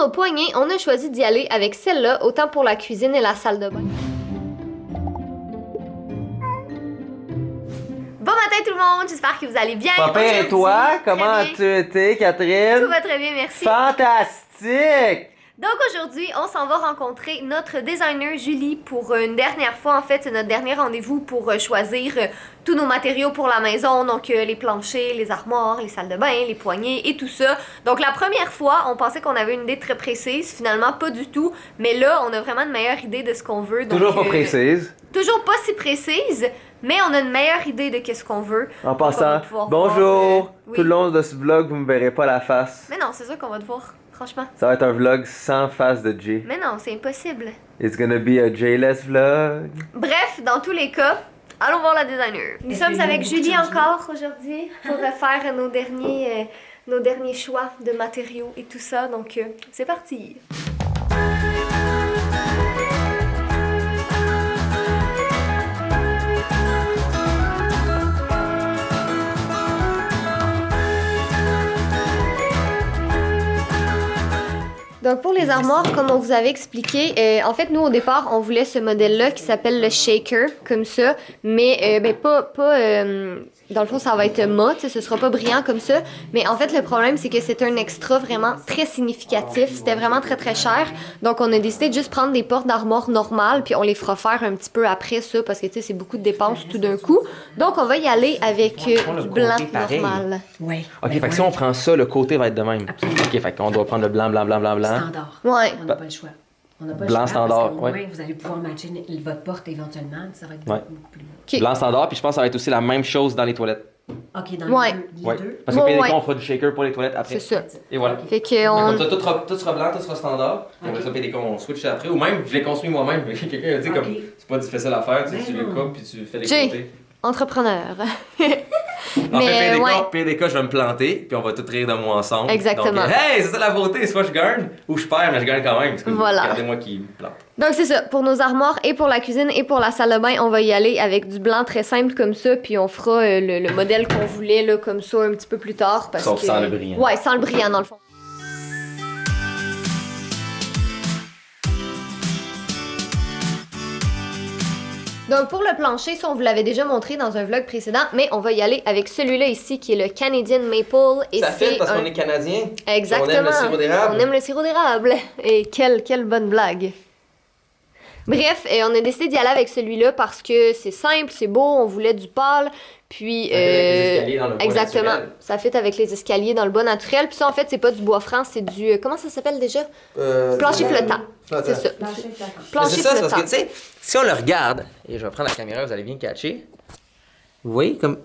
nos poignées, on a choisi d'y aller avec celle-là, autant pour la cuisine et la salle de bain. Bon matin tout le monde, j'espère que vous allez bien. Papa et toi, comment as-tu été, Catherine? Tout va très bien, merci. Fantastique! Donc aujourd'hui, on s'en va rencontrer notre designer Julie pour une dernière fois. En fait, c'est notre dernier rendez-vous pour choisir tous nos matériaux pour la maison. Donc les planchers, les armoires, les salles de bain, les poignées et tout ça. Donc la première fois, on pensait qu'on avait une idée très précise. Finalement, pas du tout. Mais là, on a vraiment une meilleure idée de ce qu'on veut. Donc, Toujours pas précise. Toujours pas si précise, mais on a une meilleure idée de qu'est-ce qu'on veut. En passant, voir, bonjour! oui. Tout le long de ce vlog, vous me verrez pas la face. Mais non, c'est ça qu'on va te voir, franchement. Ça va être un vlog sans face de Jay. Mais non, c'est impossible. It's gonna be a Jay-less vlog. Bref, dans tous les cas, allons voir la designer. Nous sommes avec Julie encore aujourd'hui pour faire nos derniers choix de matériaux et tout ça. Donc, c'est parti! Donc pour les armoires, comme on vous avait expliqué, en fait nous au départ on voulait ce modèle-là qui s'appelle le shaker, comme ça, mais dans le fond ça va être mat, ce sera pas brillant comme ça, mais en fait le problème c'est que c'est un extra vraiment très significatif, c'était vraiment très très cher, donc on a décidé de juste prendre des portes d'armoire normales, puis on les fera faire un petit peu après ça, parce que tu sais c'est beaucoup de dépenses tout d'un coup, donc on va y aller avec du blanc normal. Oui. Ok, fait que si on prend ça, le côté va être de même. Absolument. Ok, fait qu'on doit prendre le blanc. Standard. Ouais. On n'a pas le choix. On n'a pas Blanc le choix standard, parce qu'au moins, ouais. vous allez pouvoir matcher votre porte éventuellement, puis ça va être Ouais. beaucoup plus long. Ok. Blanc standard, puis je pense que ça va être aussi la même chose dans les toilettes. OK, dans Ouais. les Ouais. deux. Parce que Ouais, PDK, ouais. on fera du shaker pour les toilettes après. C'est ça. Et voilà. Fait que on... Comme ça, tout sera blanc, tout sera standard. Puis après ça, PDK, on switch après. Ou même, je l'ai construit moi-même. Quelqu'un a dit comme, c'est pas difficile à faire, tu sais, tu Mais les non. coupes puis tu fais les Jay. côtés. entrepreneur. En fait, PDK, ouais. PDK, je vais me planter, puis on va tout rire de moi ensemble. Exactement. Donc, hey, c'est ça la beauté, soit je gagne, ou je perds, mais je gagne quand même. Parce que Voilà. regardez-moi qui me plante. Donc c'est ça, pour nos armoires et pour la cuisine et pour la salle de bain, on va y aller avec du blanc très simple comme ça, puis on fera le modèle qu'on voulait là, comme ça un petit peu plus tard. Parce Sauf que... sans le brillant. Ouais, sans le brillant dans le fond. Donc pour le plancher, ça on vous l'avait déjà montré dans un vlog précédent, mais on va y aller avec celui-là ici qui est le Canadian Maple. Et Ça fait c'est parce un... qu'on est Canadien. Exactement. On aime le sirop d'érable. On aime le sirop d'érable. Et quelle bonne blague. Bref, on a décidé d'y aller avec celui-là parce que c'est simple, c'est beau, on voulait du pâle, puis... Ça fait avec les escaliers dans le bois exactement, naturel. ça fait avec les escaliers dans le bois naturel. Puis ça, en fait, c'est pas du bois franc, c'est du... comment ça s'appelle déjà? Plancher flottant. C'est ça. Plancher flottant. Mais Plancher c'est ça, c'est parce flottant. que, tu sais, si on le regarde, et je vais prendre la caméra, vous allez bien catcher. Vous voyez, comme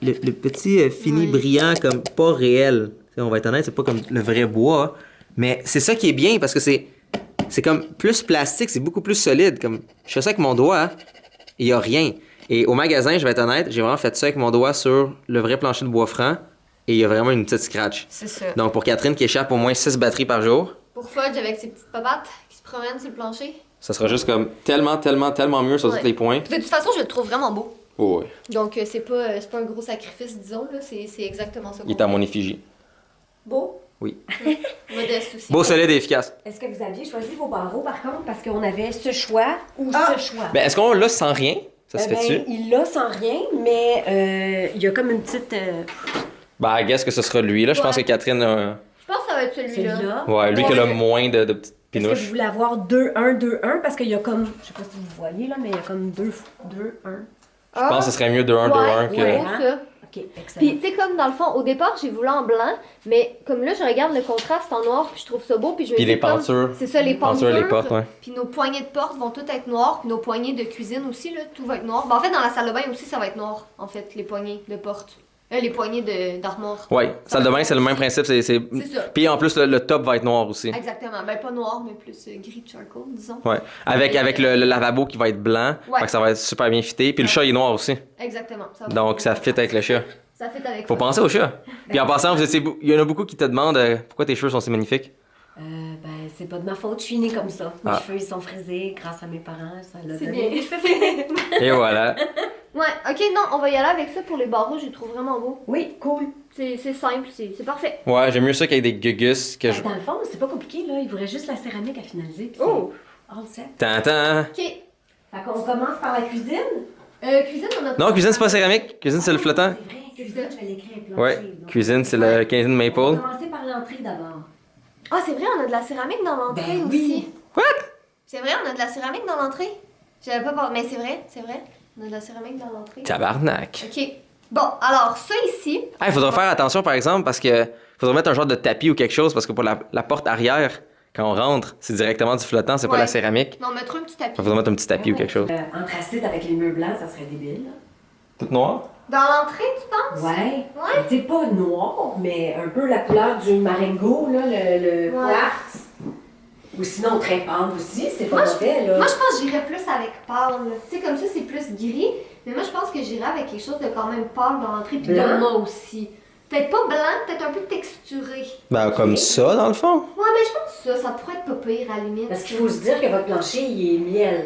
le petit fini Ouais. brillant, comme pas réel. T'sais, on va être honnête, c'est pas comme le vrai bois. Mais c'est ça qui est bien, parce que c'est comme plus plastique, c'est beaucoup plus solide. Comme, je fais ça avec mon doigt, il y a rien. Et au magasin, je vais être honnête, j'ai vraiment fait ça avec mon doigt sur le vrai plancher de bois franc, et il y a vraiment une petite scratch. C'est ça. Donc pour Catherine qui échappe au moins 6 batteries par jour, Pour Fudge, avec ses petites papates qui se promènent sur le plancher. ça sera juste comme tellement mieux sur Ouais. tous les points. De toute façon, je le trouve vraiment beau. Oh, ouais. Donc, c'est pas un gros sacrifice, disons, là. C'est exactement ça. Il est à mon effigie. Beau. Oui. Modeste aussi. Beau, solide et efficace. Est-ce que vous aviez choisi vos barreaux, par contre, parce qu'on avait ce choix ou ce choix? Ben, est-ce qu'on l'a sans rien? Ça se Ben, fait-tu? il l'a sans rien, mais il y a comme une petite... Ben, I guess que ce sera lui, là. Je pense Ouais. que Catherine a... Je pense que ça va être celui-là. celui-là. Ouais, lui qui a le Ouais. moins de petites Est-ce que pinouches. vous voulez avoir 2-1, 2-1? Parce qu'il y a comme... Je sais pas si vous voyez, là, mais il y a comme 2-1. Je pense que ce serait mieux 2-1, 2-1 que... ouais. ça. OK, excellent. Puis, tu sais, comme dans le fond, au départ, j'ai voulu en blanc, mais comme là, je regarde le contraste en noir, puis je trouve ça beau, puis je me Puis dis les comme- pentures. C'est ça, les pentures. Les portes, ouais. Puis nos poignées de porte vont toutes être noires, puis nos poignées de cuisine aussi, là, tout va être noir. Ben, en fait, dans la salle de bain aussi, ça va être noir, en fait, les poignées de porte. Les poignées d'armoire. Ouais, salle de bain, c'est le même principe. C'est... C'est ça. Puis en plus, le top va être noir aussi. Exactement. Ben, pas noir, mais plus gris charcoal, disons. Ouais. Avec le lavabo qui va être blanc. Ouais. Fait que ça va être super bien fité. Puis le chat, il est noir aussi. Exactement. Ça va Donc ça fit avec le chat. Ça fit avec Faut ça. penser au chat. Puis en passant, il y en a beaucoup qui te demandent pourquoi tes cheveux sont si magnifiques. Ben, c'est pas de ma faute, je suis née comme ça. Mes Ah. cheveux, ils sont frisés grâce à mes parents. Ça l'a C'est donné bien. des cheveux frisés. Et voilà. Ouais, ok, non, on va y aller avec ça pour les barreaux, je les trouve vraiment beaux. Oui, cool. C'est simple, c'est parfait. Ouais, j'aime mieux ça qu'avec des gugus que je... Dans le fond, c'est pas compliqué, là. Il voudrait juste la céramique à finaliser. Puis Oh! c'est all set. Tintin! Ok. Fait qu'on commence par la cuisine. Cuisine, on a Non, cuisine, c'est pas céramique. Cuisine, c'est le flottant. C'est vrai, cuisine, je vais l'écrire plancher. Ouais, donc. cuisine, c'est le 15 On va maple. commencer par l'entrée d'abord. Ah, c'est vrai, on a de la céramique dans l'entrée Ben aussi. oui. What? C'est vrai, on a de la céramique dans l'entrée. J'avais pas pensé, mais c'est vrai. On a de la céramique dans l'entrée. Tabarnak. Ok. Bon, alors, ça ici. Ah, il faudra faire attention, par exemple, parce que faudra mettre un genre de tapis ou quelque chose, parce que pour la porte arrière, quand on rentre, c'est directement du flottant, c'est pas Ouais. la céramique. Non, mettre un petit tapis. Il faudra mettre un petit tapis ou quelque chose. Anthracite avec les murs blancs, ça serait débile. Là. Tout noir? Dans l'entrée, tu penses? Ouais. Ouais. Tu sais, pas noir, mais un peu la couleur du marengo, là, le Ouais. quartz. Ou sinon très pâle aussi, c'est pas Moi, mauvais, là. Moi, je pense que j'irais plus avec pâle. là. Tu sais, comme ça, c'est plus gris. Mais moi, je pense que j'irais avec quelque chose de quand même pâle dans l'entrée. Puis Blanc? de mat aussi. Peut-être pas blanc, peut-être un peu texturé. Ben, comme ça, dans le fond. Ouais, mais je pense que ça pourrait être pas pire à la limite. Parce qu'il faut se dire que votre plancher, il est miel.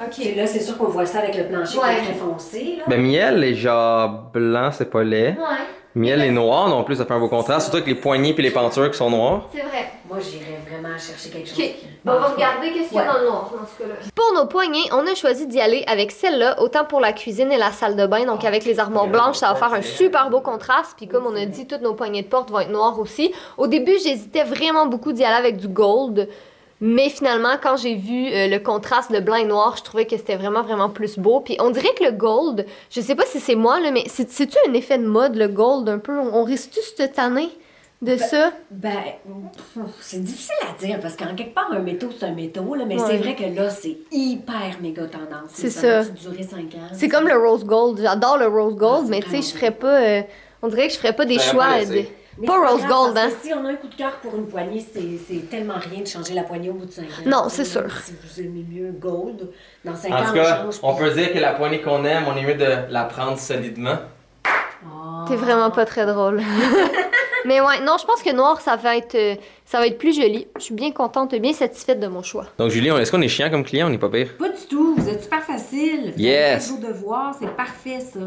Ok. Et là, c'est sûr qu'on voit ça avec le plancher qui Ouais. est très foncé, là. Ben, miel est genre blanc, c'est pas laid. Ouais, Miel est noir non plus, ça fait un beau contraste. Surtout avec les poignées puis les peintures qui sont noires. c'est vrai. Moi, j'irais vraiment chercher quelque chose. Ok, qui- on va regarder qu'est-ce qu'il y a dans le noir dans ce cas-là. Pour nos poignées, on a choisi d'y aller avec celle-là, autant pour la cuisine et la salle de bain. Donc avec les armoires blanches, ça va faire un super beau contraste. Puis comme on a dit, toutes nos poignées de porte vont être noires aussi. Au début, j'hésitais vraiment beaucoup d'y aller avec du gold. Mais finalement, quand j'ai vu le contraste de blanc et noir, je trouvais que c'était vraiment plus beau. Puis on dirait que le gold, je sais pas si c'est moi, là, mais c'est-tu un effet de mode, le gold, un peu? On risque-tu cette année de ça? Ben, c'est difficile à dire parce qu'en quelque part, un métaux, c'est un métaux, là, mais Ouais. c'est vrai que là, c'est hyper méga tendance. C'est ça. ça. va durer 5 ans. C'est comme le rose gold. J'adore le rose gold, Ah, mais c'est tu sais, je vraiment ferais pas. On dirait que je ferais pas des T'aurais choix. pas laissé. Mais Pas c'est rose grave, gold, parce hein. que si on a un coup de cœur pour une poignée, c'est tellement rien de changer la poignée au bout de 5 ans. Non, c'est Même sûr. Si vous aimez mieux gold, dans 5 En ans, tout cas, on change. on peut dire que la poignée qu'on aime, on est mieux de la prendre solidement. Ah. T'es vraiment pas très drôle. Mais ouais, non, je pense que noir, ça va être plus joli. Je suis bien contente, bien satisfaite de mon choix. Donc, Julie, est-ce qu'on est chiant comme client? On n'est pas pire. Pas du tout, vous êtes super facile. Vous Yes. avez fait vos devoirs, c'est parfait ça.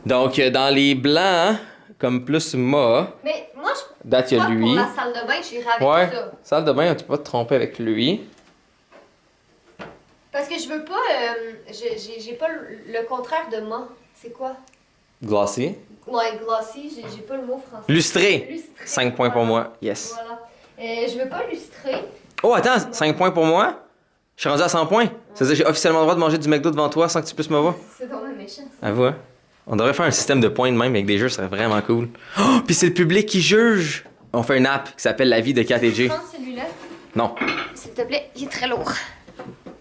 Donc, dans les blancs, comme plus mat, Mais moi, je date, il y a crois que lui. pour la salle de bain, j'irai avec Ouais, ça. salle de bain, tu peux pas te tromper avec lui. Parce que je veux pas. J'ai pas le contraire de mat. C'est quoi? Glossy. Ouais, glossy, j'ai pas le mot français. Lustré. Lustré. 5 points pour Voilà. moi. Yes. Voilà. Je veux pas lustrer. Oh, attends, 5 points pour moi? Je suis rendu à 100 points. Ça veut dire que j'ai officiellement le droit de manger du McDo devant toi sans que tu puisses me voir. C'est dommage méchant. Avoue, hein? On devrait faire un système de points de même avec des jeux, ça serait vraiment cool. Oh, puis c'est le public qui juge! On fait une app qui s'appelle La vie de Kat et J. Prends celui-là, Non. s'il te plaît. Il est très lourd.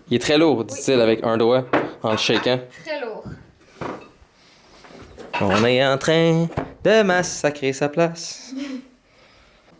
Il est très lourd, dit-il avec un doigt en le shaking. Très lourd. On est en train de massacrer sa place.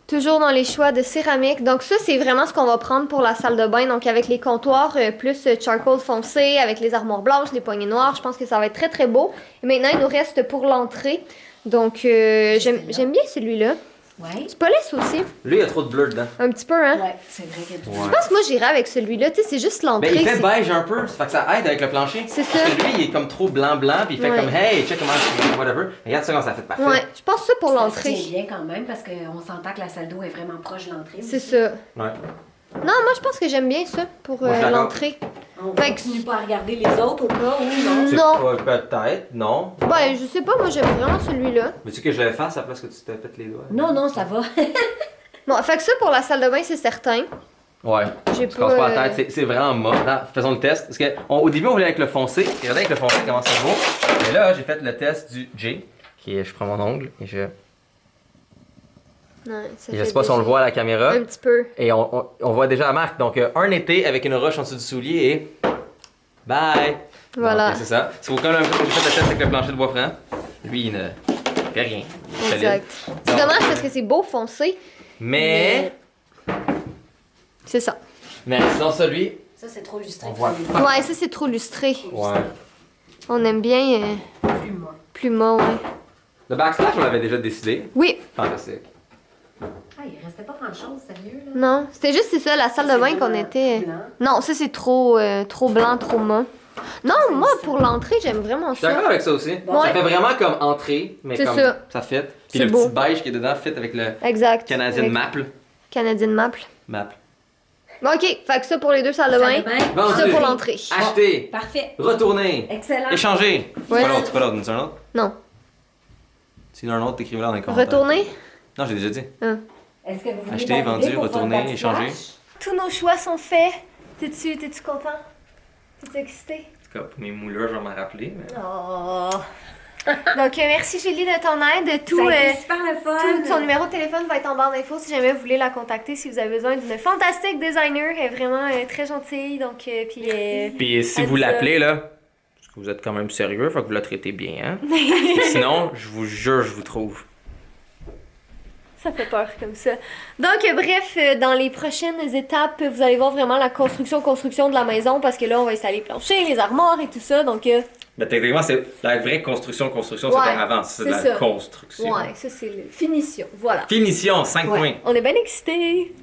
Toujours dans les choix de céramique. Donc ça, c'est vraiment ce qu'on va prendre pour la salle de bain. Donc avec les comptoirs plus charcoal foncé, avec les armoires blanches, les poignées noires. Je pense que ça va être très beau. Et maintenant, il nous reste pour l'entrée. Donc j'aime bien celui-là. Ouais. C'est pas laisse aussi. Lui, il y a trop de bleu dedans. Un petit peu, hein? Ouais, c'est vrai que Je pense que moi, j'irais avec celui-là. Tu sais, c'est juste l'entrée. Ben, il fait c'est- beige un peu, ça fait que ça aide avec le plancher. C'est ça. Parce que lui, il est comme trop blanc-blanc, puis il fait Ouais. comme hey, check comment je whatever. Regarde ça, comment ça fait parfait. Ouais, je pense ça pour C'est l'entrée. bien quand même parce qu'on s'entend que la salle d'eau est vraiment proche de l'entrée. C'est aussi. ça. Ouais. Non, moi, je pense que j'aime bien ça pour Moi, je suis d'accord. l'entrée. On Fait que- continue pas à regarder les autres au cas où, non? C'est Non. pas- peut-être, non. Ben, je sais pas, moi, j'aime vraiment celui-là. Veux-tu que je le fasse à la place que tu te pètes les doigts? Non, non, ça va. Bon, fait que ça, pour la salle de bain, c'est certain. Ouais. J'ai Tu casses pas la euh, tête, c'est vraiment mort. Attends, faisons le test. Parce que au début, on voulait avec le foncé. Regardez avec le foncé comment c'est beau. Mais là, j'ai fait le test du J. Qui est, je prends mon ongle et je. Ouais, ça Et je fait sais pas si on le déjà voit à la caméra. un petit peu. Et on voit déjà la marque. Donc, un été avec une roche en dessous du soulier et. Bye! Voilà. Donc, c'est ça. C'est quand même que j'ai fait le test avec le plancher de bois franc. Lui, il ne fait rien. Solide. Exact. C'est dommage parce que c'est beau foncé. Mais C'est ça. sinon, celui. Ça, c'est trop lustré. On voit Ouais, ça c'est trop lustré. Ouais. On aime bien Plus moi. plus mat, ouais. Le backsplash, on l'avait déjà décidé. Oui, Fantastique. Ah, il restait pas grand-chose, sérieux, là. non. C'était juste, c'est ça, la salle de bain C'est qu'on blanc. était. Blanc. Non, ça c'est trop blanc, trop mat. Non, moi pour l'entrée, j'aime vraiment Je suis d'accord ça. avec ça aussi. Bon. Ça fait vraiment comme entrée, mais C'est comme ça. fit. Puis C'est le beau. petit beige qui est dedans fit avec le Exact. Canadian Avec Maple. Canadian Maple. Maple. Bon, ok, fait que ça pour les deux salles de bain. Salle de bain. Vendu. Ça pour l'entrée. Acheter. Parfait. Retourner. Excellent. Échanger. Ouais. C'est pas l'autre, c'est un autre. Non. Si un autre, t'écrivez là dans les commentaires. Retourner. Non, j'ai déjà dit. Est-ce que vous voulez Acheter, valider vendu, pour votre retourner, backsplash? échanger. Tous nos choix sont faits. T'es-tu content? T'es excité? En tout cas, pour mes mouleurs, je vais m'en rappeler. Mais... Oh. Donc, merci Julie de ton aide. Ça a été super le fun. Tout son numéro de téléphone va être en barre d'infos si jamais vous voulez la contacter, si vous avez besoin d'une fantastique designer. Elle est vraiment très gentille. Donc, puis, Puis si Elle vous dit ça. l'appelez, là, parce que vous êtes quand même sérieux, faut que vous la traitez bien, hein. Sinon, je vous jure, je vous trouve. ça fait peur comme ça. Donc, bref, dans les prochaines étapes, vous allez voir vraiment la construction de la maison parce que là, on va installer le plancher, les armoires et tout ça. Donc, Mais techniquement, c'est la vraie construction, Ouais, c'était avant. C'est de c'est la ça. construction. ouais, ça c'est la finition. Voilà. Finition, 5 Ouais. points. On est bien excités.